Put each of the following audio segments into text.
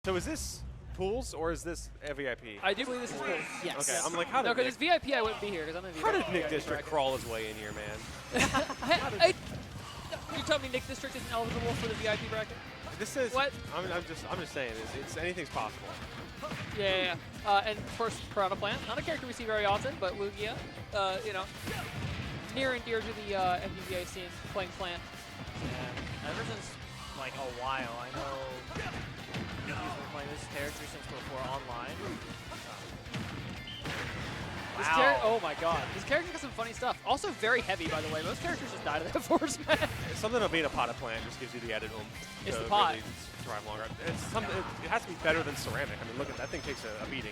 So is this pools or is this a VIP? I do believe this is pools. Yes. Okay, I'm like, how did No, because it's VIP, I wouldn't be here because I'm in how did VIP NickDistrict bracket. crawl his way in here, man? You tell me NickDistrict isn't eligible for the VIP bracket? This is What? I'm just saying, it's anything's possible. Yeah. And of course, Piranha Plant, not a character we see very often, but Lugia, you know, near and dear to the MPVA scene, playing Plant. Yeah. Ever since like a while, I know Nicky's been playing this character since before online. Oh my god. This character got some funny stuff. Also very heavy, by the way. Most characters just die to that force smash. Something about being a potted plant just gives you the added oomph. It's to the pot. Really drive longer. It's something. It has to be better than ceramic. I mean, look at that thing takes a beating.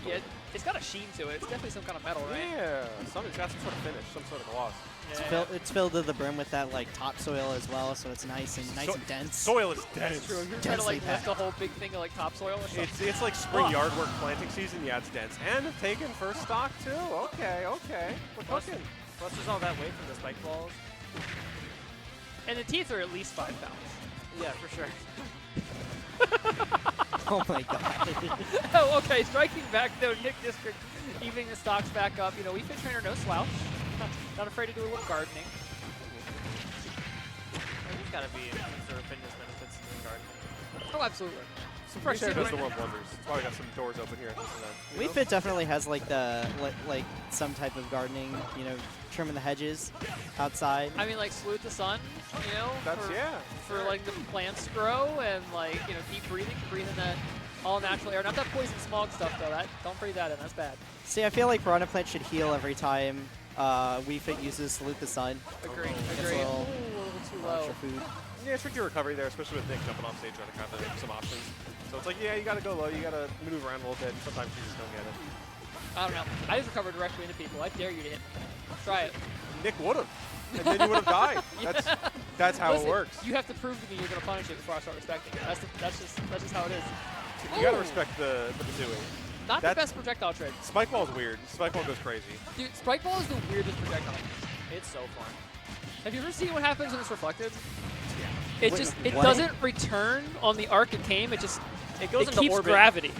Yeah, it's got a sheen to it. It's definitely some kind of metal, right? Yeah, it's got some sort of finish, some sort of gloss. Yeah. It's filled to the brim with that like topsoil as well, so it's nice and dense. Soil is dense. That's true. You're trying to like lift a whole big thing of like topsoil or something. It's like spring yard work planting season. Yeah, it's dense. And taken first stock too. Okay. We're cooking. Plus there's all that weight from the spike balls. And the teeth are at least 5 pounds. Yeah, for sure. Oh my god. Oh, okay. Striking back though, NickDistrict evening the stocks back up. You know, we fit trainer no slouch. Not afraid to do a little gardening. There's gotta be some sort of fitness benefits in gardening. Oh, absolutely. Some fresh air does the world wonders. That's why we got some doors open here at this event. Wii Fit definitely has like the like some type of gardening, you know, trimming the hedges outside. I mean, like salute the sun, you know, for like the plants to grow and like, you know, keep breathing that all natural air. Not that poison smog stuff though. That don't breathe that in. That's bad. See, I feel like Piranha Plant should heal every time Wii Fit uses Salute the Sun. Agreed. It's Agreed. a little Ooh, a little too low. extra food. Yeah, it's tricky recovery there, especially with Nick jumping off stage trying to kind of some options. So it's like, yeah, you got to go low, you got to maneuver around a little bit, and sometimes you just don't get it. I don't know. I just recovered directly into people. I dare you to hit. Try it. Nick would have, and then you would have died. That's how Listen, it works. You have to prove to me you're going to punish it before I start respecting it. That's just how it is. You got to respect the pursuing. Not the best projectile trick. Spike Ball's weird. Spike Ball goes crazy. Dude, Spike Ball is the weirdest projectile. It's so fun. Have you ever seen what happens when it's reflected? Yeah. It doesn't return on the arc it came. It goes into keeps orbit. Gravity.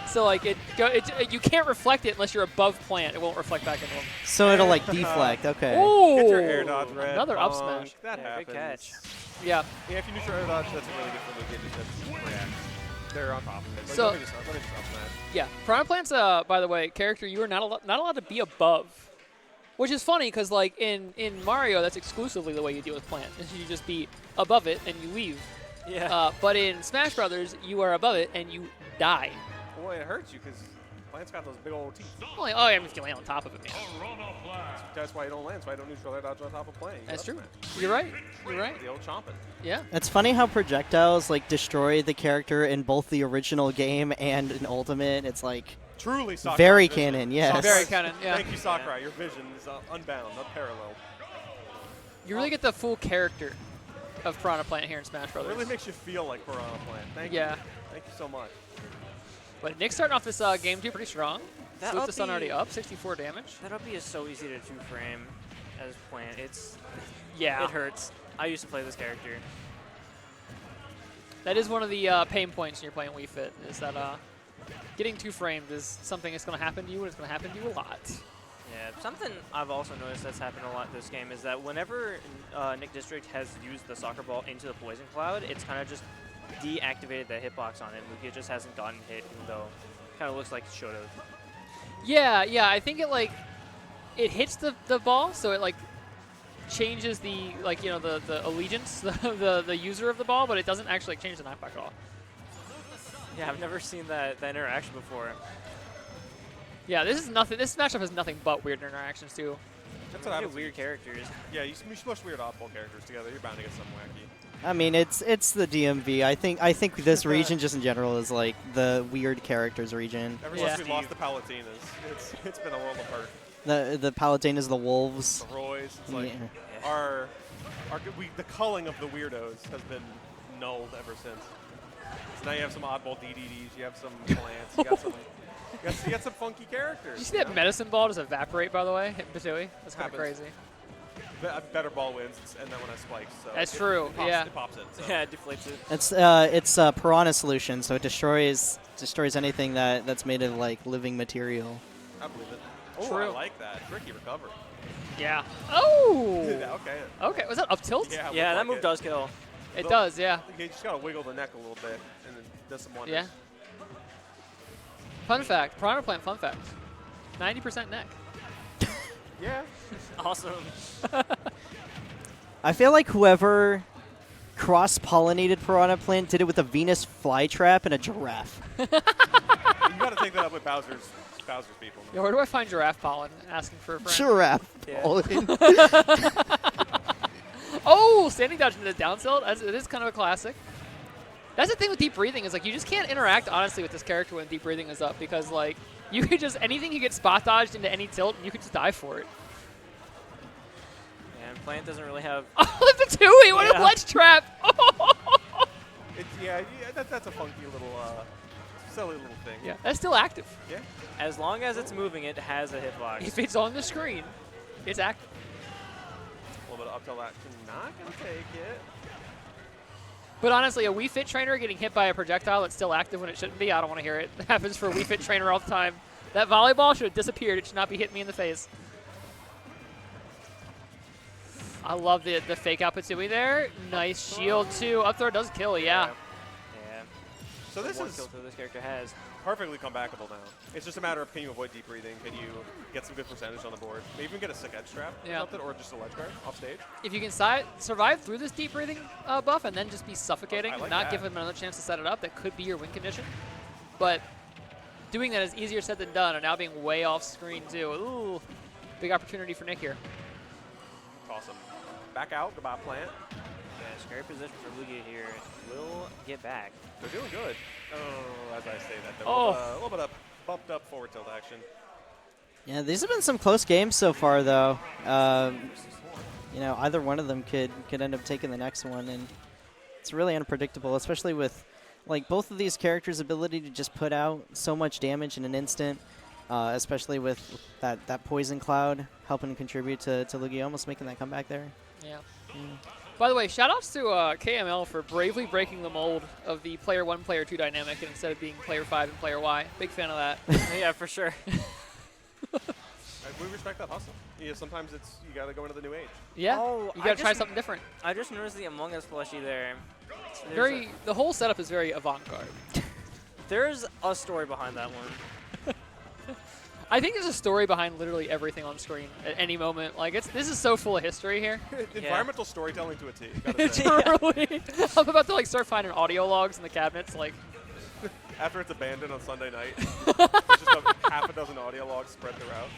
So like you can't reflect it unless you're above plant. It won't reflect back into them. So it'll like deflect. Okay. Ooh, Get your air dodge red. another up bonk. smash. That Yeah, happens. good catch. Yeah. Yeah, if you neutral air dodge, that's really good for Lugia. Just react. They're on top of it. So- let me just up smash. Yeah. Piranha Plant's by the way, character you are not allowed to be above. Which is funny because like in Mario, that's exclusively the way you deal with Plant. Is you just be above it and you leave. Yeah. But in Smash Brothers, you are above it and you die. Boy, it hurts you because Plant's got those big old teeth. Like, oh, I'm just gonna land on top of it, man. That's why you don't land. That's why you don't neutral air dodge on top of Plant. You That's up true. smash. You're right. You're right. The old chomping. Yeah. It's funny how projectiles like destroy the character in both the original game and in Ultimate. It's like Truly Sakurai very vision. canon, yes. Very canon, yeah. Thank you, Sakurai. Your vision is unbound, unparalleled. You really get the full character of Piranha Plant here in Smash It Brothers. really makes you feel like Piranha Plant. Thank Yeah. you. Thank you so much. But Nick's starting off this game too pretty strong. That Salute the Sun uppy- already up, 64 damage. That up is so easy to 2-frame as Plant. Yeah. It hurts. I used to play this character. That is one of the pain points when you're playing Wii Fit, is that getting 2 framed is something that's going to happen to you, and it's going to happen to you a lot. Yeah, something I've also noticed that's happened a lot this game is that whenever NickDistrict has used the soccer ball into the poison cloud, it's kind of just deactivated the hitbox on it. Lugia just hasn't gotten hit, even though it kind of looks like it should have. Yeah, I think it hits the ball, so it like changes the the allegiance, the user of the ball, but it doesn't actually change the knockback at all. Yeah, I've never seen that interaction before. Yeah, this matchup has nothing but weird interactions too. That's What what happens. weird characters. Yeah, you smush weird oddball characters together. You're bound to get some wacky. I mean, it's the DMV. I think this region just in general is like the weird characters region. Ever Yeah. since we lost the Palatinas, it's been a world of hurt. The Paladin is the wolves. The Roys. It's like Yeah. the culling of the weirdos has been nulled ever since. So now you have some oddball DDDs. You have some plants. You got some funky characters. Did you see that medicine ball just evaporate, by the way, hit Batui? That's kind of Happens. crazy. better ball wins, and then when I spike, so That's true, it yeah. pops it. So. Yeah, it deflates it. It's a Piranha solution, so it destroys anything that's made of like living material. I believe it. Oh, True. I like that. Tricky recovery. Yeah. Oh! Okay. Okay, was that up tilt? Yeah, Yeah, that like move it. does kill. It does, yeah. You just gotta wiggle the neck a little bit, and then does some wonders. Yeah. Fun fact, Piranha Plant fun fact. 90% neck. Yeah. Awesome. I feel like whoever cross-pollinated Piranha Plant did it with a Venus flytrap and a giraffe. You gotta take that up with Bowser's people. Yeah, where do I find giraffe pollen? Asking for a friend. Giraffe. Yeah. pollen. Oh, standing dodge into the down tilt. It is kind of a classic. That's the thing with deep breathing is like you just can't interact honestly with this character when deep breathing is up because like you could just anything you get spot dodged into any tilt and you could just die for it. And Plant doesn't really have. Oh, the Tui! What a Yeah. ledge trap! Yeah, that's a funky little, silly little thing. Yeah, that's still active. Yeah. As long as it's moving, it has a hitbox. If it's on the screen, it's active. A little bit of up tilt action. Not gonna take it. But honestly, a Wii Fit trainer getting hit by a projectile that's still active when it shouldn't be, I don't want to hear it. It happens for a Wii Fit trainer all the time. That volleyball should have disappeared. It should not be hitting me in the face. I love the fake out Patsui there. Nice shield too. Up throw does kill, yeah. Yeah. So this One is kill this character has. perfectly comebackable now. It's just a matter of can you avoid deep breathing? Can you get some good percentage on the board? Maybe even get a sick edge trap or Yeah. something, or just a ledge guard off stage. If you can survive through this deep breathing buff and then just be suffocating, I like not that. give him another chance to set it up, that could be your win condition. But doing that is easier said than done, and now being way off screen too. Ooh, big opportunity for Nick here. Toss him back out the bot plant. Yeah, scary position for Lugia here. Will get back. They're doing good. Oh, as I say that, they're Oh. a little bit up, bumped up forward tilt action. Yeah, these have been some close games so far, though. You know, either one of them could end up taking the next one, and it's really unpredictable, especially with like both of these characters' ability to just put out so much damage in an instant, especially with that poison cloud helping contribute to Lugia almost making that comeback there. Yeah. By the way, shoutouts to KML for bravely breaking the mold of the player 1, player 2 dynamic, and instead of being player 5 and player Y. Big fan of that. Yeah, for sure. We respect that hustle. Yeah, sometimes you gotta go into the new age. Yeah, Oh, you I gotta try just- something different. I just noticed the Among Us plushie there. There's The whole setup is very avant-garde. there's a story behind that one. I think there's a story behind literally everything on screen at any moment. Like this is so full of history here. Environmental storytelling to a T. Gotta say. Truly. I'm about to like start finding audio logs in the cabinets. Like, After it's abandoned on Sunday night, there's just a half a dozen audio logs spread throughout.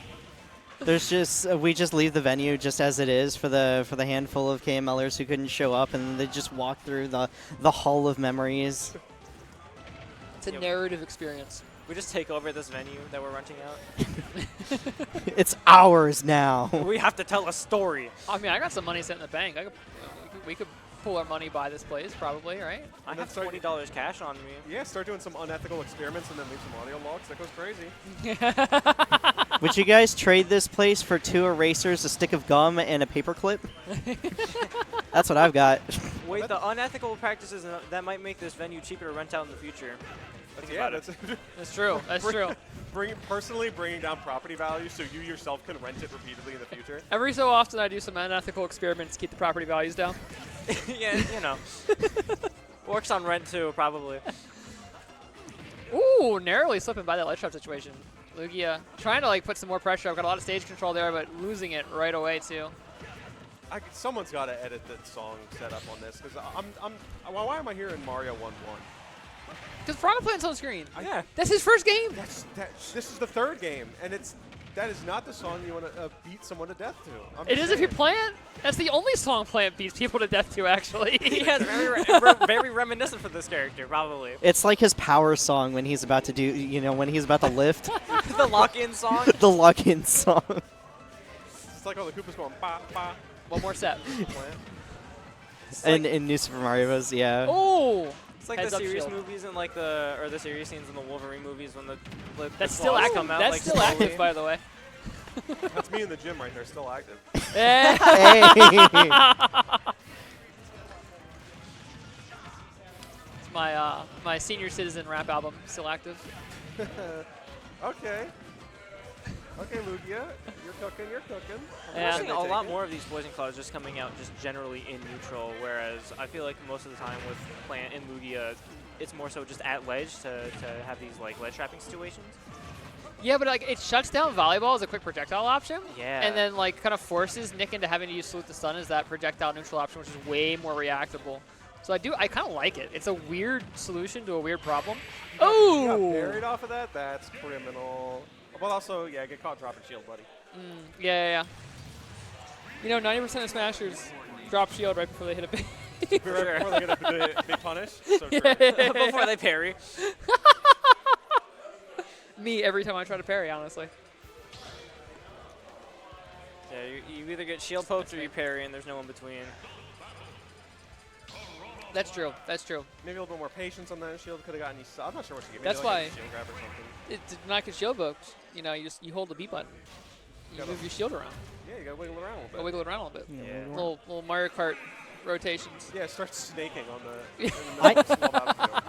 There's just we just leave the venue just as it is for the handful of KMLers who couldn't show up, and they just walk through the hall of memories. it's a narrative experience. We just take over this venue that we're renting out. It's ours now. We have to tell a story. I mean, I got some money set in the bank. We could pull our money, buy this place, probably, right? I And have then $20 cash on me. Yeah, start doing some unethical experiments and then leave some audio logs. That goes crazy. Would you guys trade this place for 2 erasers, a stick of gum, and a paperclip? That's what I've got. Wait, the unethical practices that might make this venue cheaper to rent out in the future. Think Yeah, about it. that's That's true. That's true. personally bringing down property values so you yourself can rent it repeatedly in the future. Every so often, I do some unethical experiments to keep the property values down. Yeah, you know. Works on rent too, probably. Ooh, narrowly slipping by that ledge trap situation. Lugia trying to like put some more pressure. I've got a lot of stage control there, but losing it right away too. Someone's got to edit the song setup on this because why am I here in Mario 1-1? Because Piranha Plant's on screen. Yeah. That's his first game. This is the third game, and that is not the song you want to beat someone to death to. I'm It just is if you're saying. Plant. That's the only song Plant beats people to death to, actually. Yeah, it's very reminiscent for this character, probably. It's like his power song when he's about to do, when he's about to lift. The lock-in song. The lock-in song. It's like all the Koopas going ba ba. One more set. Plant. In New Super Mario Bros. Yeah. Oh, It's like Heads the up serious shield. movies and like the serious scenes in the Wolverine movies when the that's still claws active. come out That's like still slowly. active, by the way. That's me in the gym right there, still active. Eh. Hey. It's my my senior citizen rap album, still active. Okay. Okay, Lugia, you're cooking, you're cooking. Yeah. We're seeing a lot more of these poison clouds just coming out just generally in neutral, whereas I feel like most of the time with Plant and Lugia, it's more so just at ledge to have these like ledge trapping situations. Yeah, but like it shuts down volleyball as a quick projectile option. Yeah. And then like kind of forces Nick into having to use Salute the Sun as that projectile neutral option, which is way more reactable. So I kind of like it. It's a weird solution to a weird problem. You got Oh! parried off of that? That's criminal. But also, yeah, get caught dropping shield, buddy. Yeah. You know, 90% of Smashers drop shield right before they hit a big. Before they get a big punish. So true. Before they parry. Me every time I try to parry, honestly. Yeah, you either get shield poked or you parry, and there's no in between. That's true. That's true. Maybe a little bit more patience on that shield. Could have gotten you. I'm not sure what you give. That's Maybe like why- a shield grab or something. It did not get shield booked. You know, you hold the B button. You Gotta- move your shield around. Yeah, you gotta wiggle around a little bit. Go wiggle it around a little bit. Yeah. Little Mario Kart rotations. Yeah, start snaking on the. in the I- middle of the small battlefield.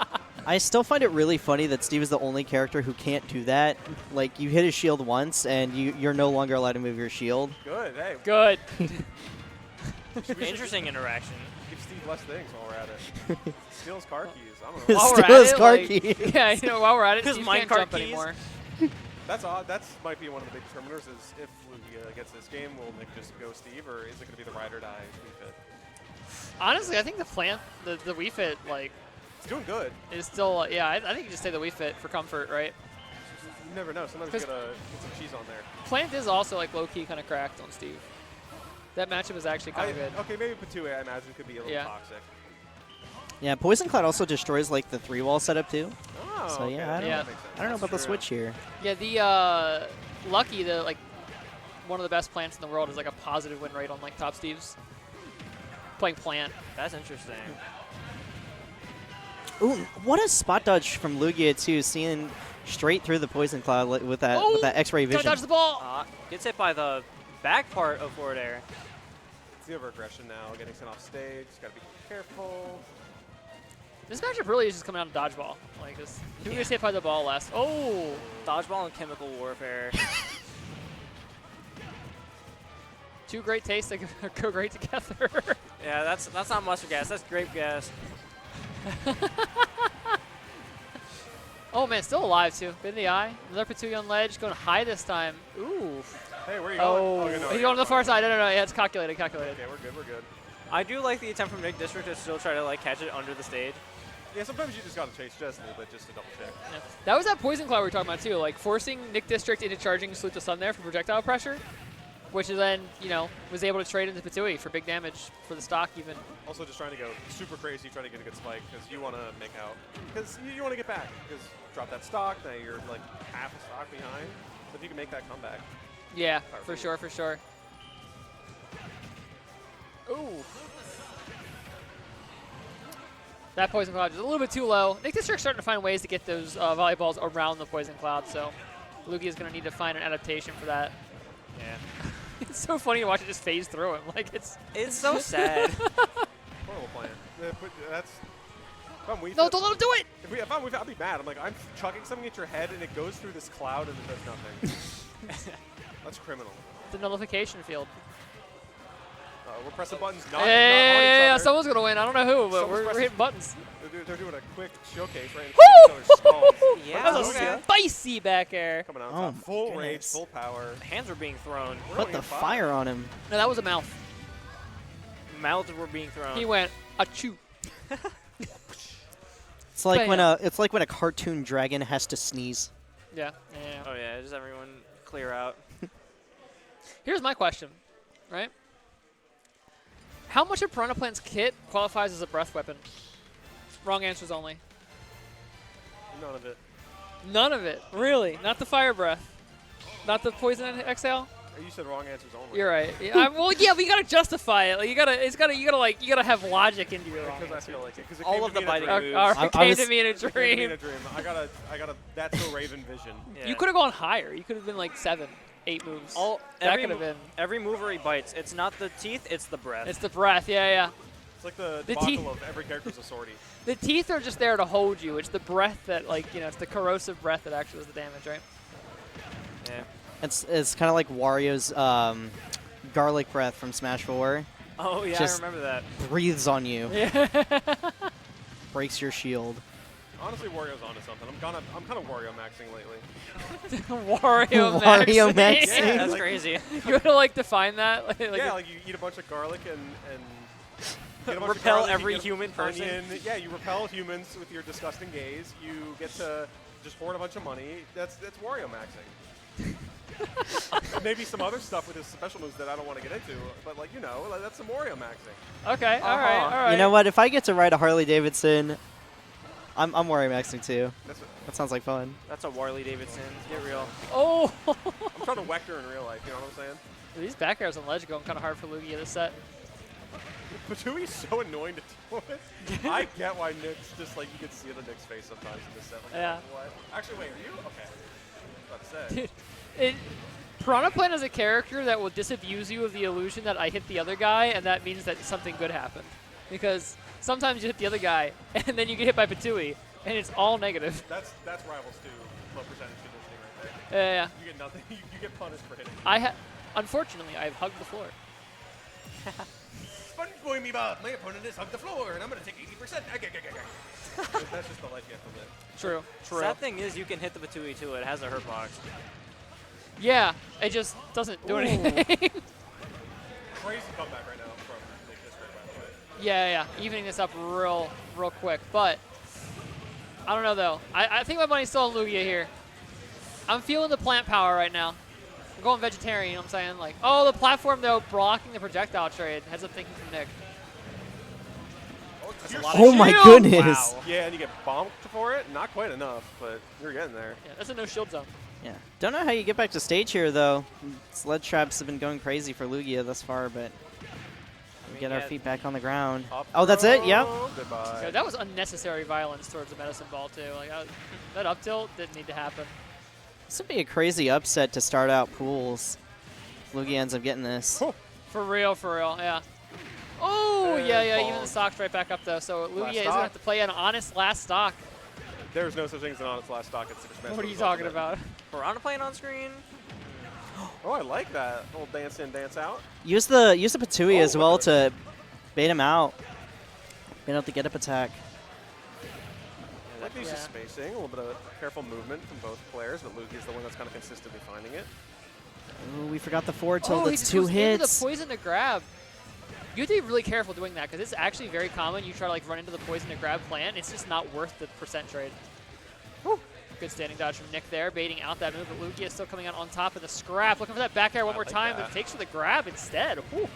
I still find it really funny that Steve is the only character who can't do that. Like, you hit his shield once, and you're no longer allowed to move your shield. Good. Hey, Good. Interesting interaction. give Steve less things while we're at it. Steal his car keys. I don't know. While we're Steal at his it, car like- key. Yeah, you know, while we're at it, His Steve minecart can't jump keys. anymore. That's odd. That's might be one of the big determiners. Is if Lugia gets this game, will Nick just go Steve, or is it going to be the ride or die Wii Fit? Honestly, I think the Wii Fit, like, It's doing good. is still, yeah, I think you just say the Wii Fit for comfort, right? You never know. Sometimes you gotta get some cheese on there. Plant is also, like, low-key kind of cracked on Steve. That matchup is actually kind of good. Okay, maybe Patui, I imagine, could be a little Yeah. toxic. Yeah, Poison Cloud also destroys, like, the 3-wall setup, too. Oh, So, okay. yeah, I don't- Yeah. That makes sense. I don't know That's about the true. switch here. Yeah, the Lucky, like, one of the best plants in the world is, like, a positive win rate on, like, top Steves. Playing plant. That's interesting. Ooh, what a spot dodge from Lugia, too, seeing straight through the Poison Cloud with that X-ray Gotta vision. dodge the ball! Gets hit by the back part of forward air. It's the over-aggression now, getting sent off stage. Gotta be careful. This matchup really is just coming down to dodgeball. Like, this, who gets hit by the ball last? Oh! Dodgeball and chemical warfare. Two great tastes that go great together. Yeah, that's not mustard gas. That's grape gas. Oh man, still alive too. Bit in the eye. Another Patui on ledge, going high this time. Ooh. Hey, where are you Oh, going? he's going to the far side. No. Yeah, it's calculated. Okay, we're good, we're good. I do like the attempt from Nick District to still try to like catch it under the stage. Yeah, sometimes you just gotta chase just a little bit just to double check. Yeah. That was that Poison Cloud we were talking about too, like forcing Nick District into charging Salute the Sun there for projectile pressure, which then, you know, was able to trade into Patui for big damage for the stock even. Also just trying to go super crazy, trying to get a good spike, because you want to make out. Because you want to get back, because drop that stock, now you're like half a stock behind. But if you can make that comeback. Yeah, for sure, for sure. Ooh. That Poison Cloud is a little bit too low. Nick District's starting to find ways to get those volleyballs around the Poison Cloud, so Lugia's going to need to find an adaptation for that. Yeah. It's so funny to watch it just phase through him. Like, it's so sad. Horrible plan. That's. If I'm Wii No, Fit- don't let him do it! If I'm Wii Fit, I'd be mad. I'm like, I'm chucking something at your head and it goes through this cloud and it does nothing. That's criminal. The nullification field. We're pressing buttons not, Yeah, not on each other. someone's going to win. I don't know who, but Someone's we're pressing- hitting buttons. They're doing a quick showcase right in front of each other's skulls. Yeah, That was okay. a spicy back air. Coming out Oh top. my Full rage, goodness. full power. Hands were being thrown. We're Put only the in five. fire on him. No, that was a mouth. Mouths were being thrown. He went, achoo. It's like when Bam. it's like when a cartoon dragon has to sneeze. Yeah. Oh yeah, just everyone clear out. Here's my question, right? How much of Piranha Plant's kit qualifies as a breath weapon? Wrong answers only. None of it. None of it. Really? Not the fire breath. Not the poison exhale? You said wrong answers only. You're right. Yeah, well, yeah, but you gotta justify it. Like, you gotta have logic into your wrong Because I answer. feel like it. Because All of the biting moves. All right, I came was- to me in a It came to me in dream. a dream. I got a that's so Raven vision. Yeah. You could have gone higher. You could have been like 7. 8 moves. All that every could have mo- been. every mover he bites, it's not the teeth, it's the breath. It's the breath. Yeah. It's like the The debacle teeth- of every character's a sortie. The teeth are just there to hold you. It's the breath that, like, it's the corrosive breath that actually does the damage, right? yeah. It's kind of like Wario's garlic breath from Smash 4. Oh yeah, Just- I remember that. Breathes on you, Yeah. breaks your shield. Honestly, Wario's onto something. I'm kind of Wario maxing lately. Wario Wario maxing. maxing. Yeah, that's like- crazy. You want to, like, define that? Yeah, like you eat a bunch of garlic and get a bunch of Repel garlic, you every get human person. onion. Yeah, you repel humans with your disgusting gaze. You get to just hoard a bunch of money. That's Wario maxing. Maybe some other stuff with his special moves that I don't want to get into, but like that's some Wario maxing. Okay, all right, all right. You know what? If I get to ride a Harley Davidson, I'm Wario maxing too. That's That sounds like fun. That's a Warley Davidson. Get real. Oh! I'm trying to Vector in real life. You know what I'm saying? These back airs on ledge are going kind of hard for Lugia this set. Patooie's so annoying to deal with. I get why Nick's just like you can see the Nick's face sometimes in this set. Like, Yeah. What? Actually, wait, are you? Okay. I was about to say. Piranha Plant is a character that will disabuse you of the illusion that I hit the other guy, and that means that something good happened. Because sometimes you hit the other guy, and then you get hit by Patooie, and it's all negative. That's Rivals 2 low percentage conditioning right there. Yeah. You get nothing. You get punished for hitting. Unfortunately, I've hugged the floor. SpongeBob me, Bob. My opponent has hugged the floor, and I'm going to take 80%. That's just the life you have to live. True. Sad thing is, you can hit the Batui too. It has a hurt box. Yeah, it just doesn't do Ooh. anything. Crazy comeback right now from NickDistrict, by the way. Yeah. Evening this up real quick. But I don't know, though. I think my money's still on Lugia here. I'm feeling the plant power right now. I'm going vegetarian, you know what I'm saying? Like, oh, the platform, though, blocking the projectile trade. Has up thinking from Nick. That's a lot Oh my shield. goodness. Wow. Yeah, and you get bonked for it. Not quite enough, but you're getting there. Yeah, that's a no shield zone. Yeah. Don't know how you get back to stage here, though. Sledge traps have been going crazy for Lugia thus far, but we get our feet back on the ground. Up Oh, that's it? Yep. throw. Goodbye. Yeah, that was unnecessary violence towards the medicine ball, too. Like, that up tilt didn't need to happen. This would be a crazy upset to start out pools. If Lugia ends up getting this. Oh. For real, yeah. Oh, And yeah, even ball. the stock's right back up, though. So Lugia is going to stock. have to play an honest last stock. There's no such thing as an honest last stock at Super Smash. What are you Bros. talking Ultimate. about? Piranha playing on screen. Oh, I like that. Little dance in, dance out. Use the Patooie Oh, as well what to bait him out. Bait out the get up attack. I like these Yeah. spacing, a little bit of careful movement from both players, but Lugia's the one that's kind of consistently finding it. Ooh, we forgot the forward tilt. Oh, he That's just 2 goes into hits. the poison to grab. You have to be really careful doing that because it's actually very common. You try to like run into the poison to grab plant. It's just not worth the percent trade. Whew. Good standing dodge from Nick there, baiting out that move, but Lugia is still coming out on top of the scrap. Looking for that back air one I more like time, that. but takes for the grab instead. Whew.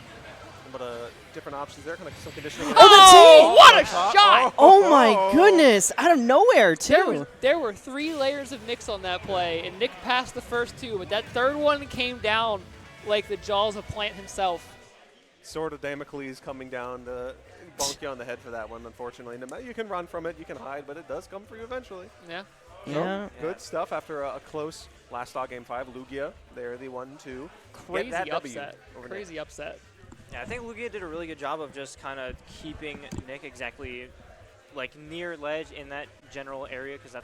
But different options there, kind of some conditioning. Oh, what a Top. shot! Oh my goodness! Out of nowhere, too. There were 3 layers of Nicks on that play, and Nick passed the first 2, but that third one came down like the jaws of Plant himself. Sword of Damocles coming down to bonk you on the head for that one, unfortunately. No matter, you can run from it, you can hide, but it does come for you eventually. Yeah. Yeah. Good stuff after a close last stock game 5. Lugia, they're the 1-2. Crazy that W upset. over Crazy upset. Yeah, I think Lugia did a really good job of just kind of keeping Nick exactly like near ledge in that general area because that's